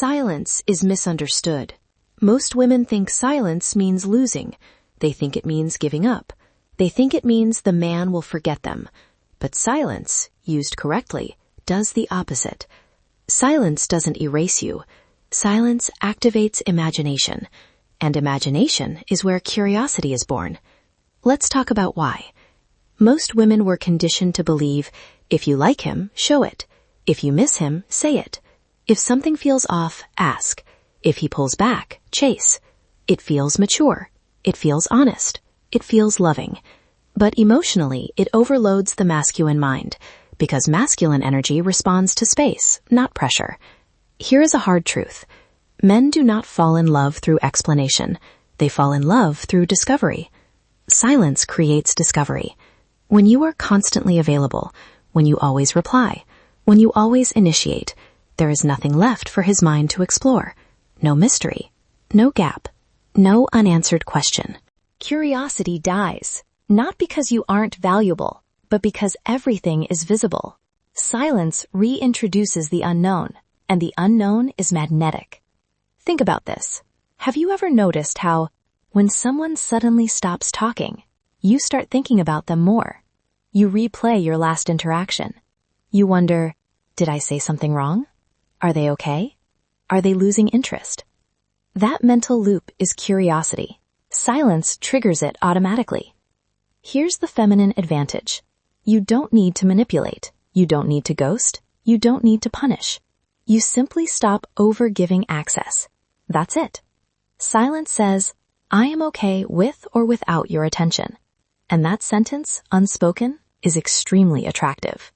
Silence is misunderstood. Most women think silence means losing. They think it means giving up. They think it means the man will forget them. But silence, used correctly, does the opposite. Silence doesn't erase you. Silence activates imagination. And imagination is where curiosity is born. Let's talk about why. Most women were conditioned to believe, if you like him, show it. If you miss him, say it. If something feels off, ask. If he pulls back, chase. It feels mature. It feels honest. It feels loving. But emotionally, it overloads the masculine mind, because masculine energy responds to space, not pressure. Here is a hard truth. Men do not fall in love through explanation. They fall in love through discovery. Silence creates discovery. When you are constantly available, when you always reply, when you always initiate, there is nothing left for his mind to explore. No mystery, no gap, no unanswered question. Curiosity dies, not because you aren't valuable, but because everything is visible. Silence reintroduces the unknown, and the unknown is magnetic. Think about this. Have you ever noticed how, when someone suddenly stops talking, you start thinking about them more? You replay your last interaction. You wonder, did I say something wrong? Are they okay? Are they losing interest? That mental loop is curiosity. Silence triggers it automatically. Here's the feminine advantage. You don't need to manipulate. You don't need to ghost. You don't need to punish. You simply stop over-giving access. That's it. Silence says, I am okay with or without your attention. And that sentence, unspoken, is extremely attractive.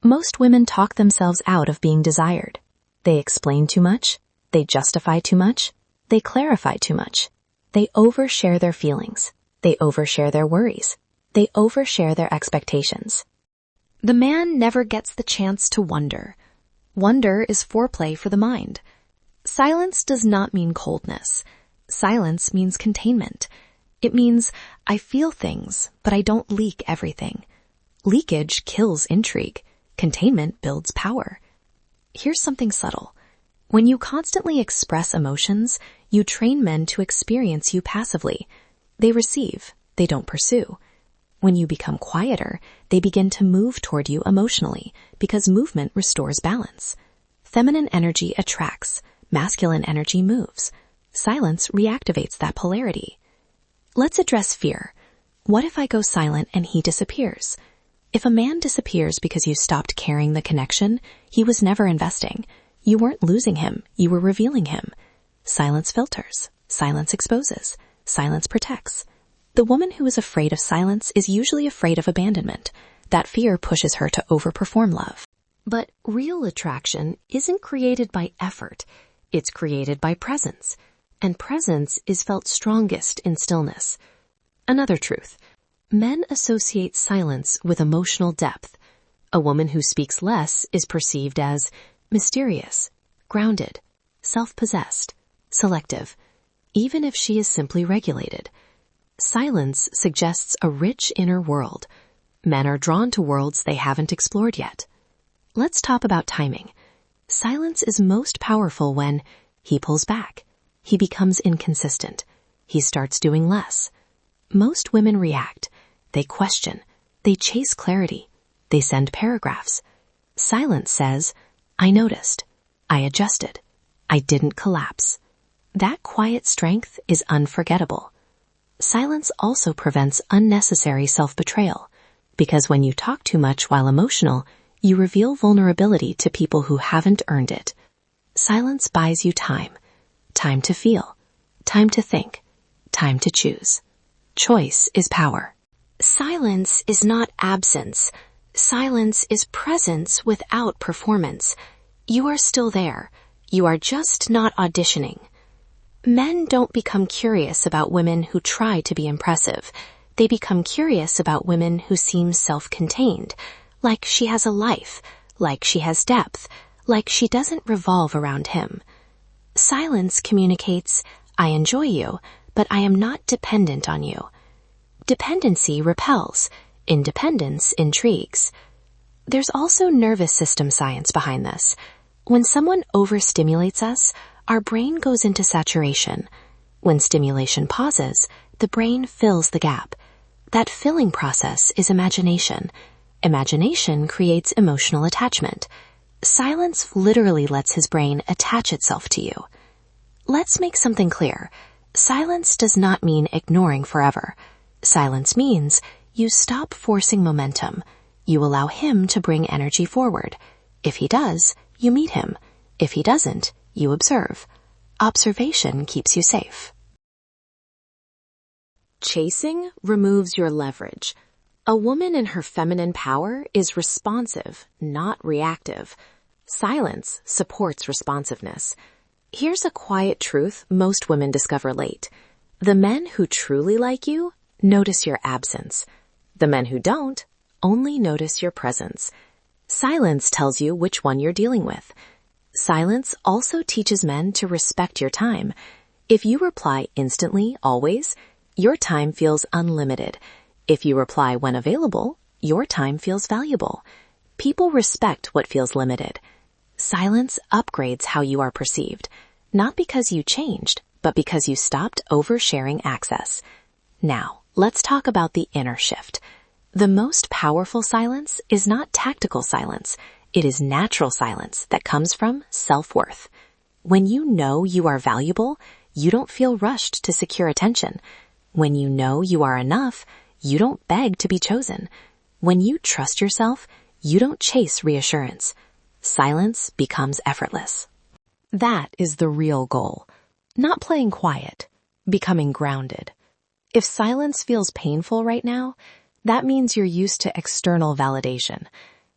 Most women talk themselves out of being desired. They explain too much. They justify too much. They clarify too much. They overshare their feelings. They overshare their worries. They overshare their expectations. The man never gets the chance to wonder. Wonder is foreplay for the mind. Silence does not mean coldness. Silence means containment. It means I feel things, but I don't leak everything. Leakage kills intrigue. Containment builds power. Here's something subtle. When you constantly express emotions, you train men to experience you passively. They receive, they don't pursue. When you become quieter, they begin to move toward you emotionally because movement restores balance. Feminine energy attracts, masculine energy moves. Silence reactivates that polarity. Let's address fear. What if I go silent and he disappears? If a man disappears because you stopped carrying the connection, he was never investing. You weren't losing him, you were revealing him. Silence filters. Silence exposes. Silence protects. The woman who is afraid of silence is usually afraid of abandonment. That fear pushes her to overperform love. But real attraction isn't created by effort. It's created by presence. And presence is felt strongest in stillness. Another truth. Men associate silence with emotional depth. A woman who speaks less is perceived as mysterious, grounded, self-possessed, selective, even if she is simply regulated. Silence suggests a rich inner world. Men are drawn to worlds they haven't explored yet. Let's talk about timing. Silence is most powerful when he pulls back. He becomes inconsistent. He starts doing less. Most women react. They question. They chase clarity. They send paragraphs. Silence says, I noticed. I adjusted. I didn't collapse. That quiet strength is unforgettable. Silence also prevents unnecessary self-betrayal, because when you talk too much while emotional, you reveal vulnerability to people who haven't earned it. Silence buys you time. Time to feel. Time to think. Time to choose. Choice is power. Silence is not absence. Silence is presence without performance. You are still there. You are just not auditioning. Men don't become curious about women who try to be impressive. They become curious about women who seem self-contained, like she has a life, like she has depth, like she doesn't revolve around him. Silence communicates, I enjoy you, but I am not dependent on you. Dependency repels. Independence intrigues. There's also nervous system science behind this. When someone overstimulates us, our brain goes into saturation. When stimulation pauses, the brain fills the gap. That filling process is imagination. Imagination creates emotional attachment. Silence literally lets his brain attach itself to you. Let's make something clear. Silence does not mean ignoring forever. Silence means you stop forcing momentum. You allow him to bring energy forward. If he does, you meet him. If he doesn't, you observe. Observation keeps you safe. Chasing removes your leverage. A woman in her feminine power is responsive, not reactive. Silence supports responsiveness. Here's a quiet truth most women discover late. The men who truly like you notice your absence. The men who don't only notice your presence. Silence tells you which one you're dealing with. Silence also teaches men to respect your time. If you reply instantly, always, your time feels unlimited. If you reply when available, your time feels valuable. People respect what feels limited. Silence upgrades how you are perceived, not because you changed, but because you stopped oversharing access. Now, let's talk about the inner shift. The most powerful silence is not tactical silence. It is natural silence that comes from self-worth. When you know you are valuable, you don't feel rushed to secure attention. When you know you are enough, you don't beg to be chosen. When you trust yourself, you don't chase reassurance. Silence becomes effortless. That is the real goal. Not playing quiet, becoming grounded. If silence feels painful right now, that means you're used to external validation.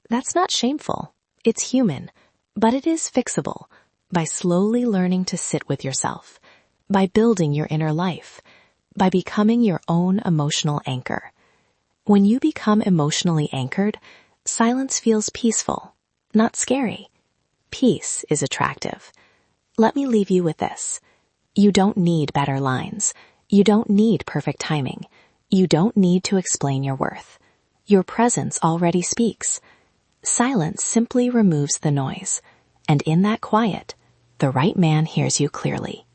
That's not shameful. It's human. But it is fixable by slowly learning to sit with yourself, by building your inner life, by becoming your own emotional anchor. When you become emotionally anchored, silence feels peaceful, not scary. Peace is attractive. Let me leave you with this. You don't need better lines. You don't need perfect timing. You don't need to explain your worth. Your presence already speaks. Silence simply removes the noise, and in that quiet, the right man hears you clearly.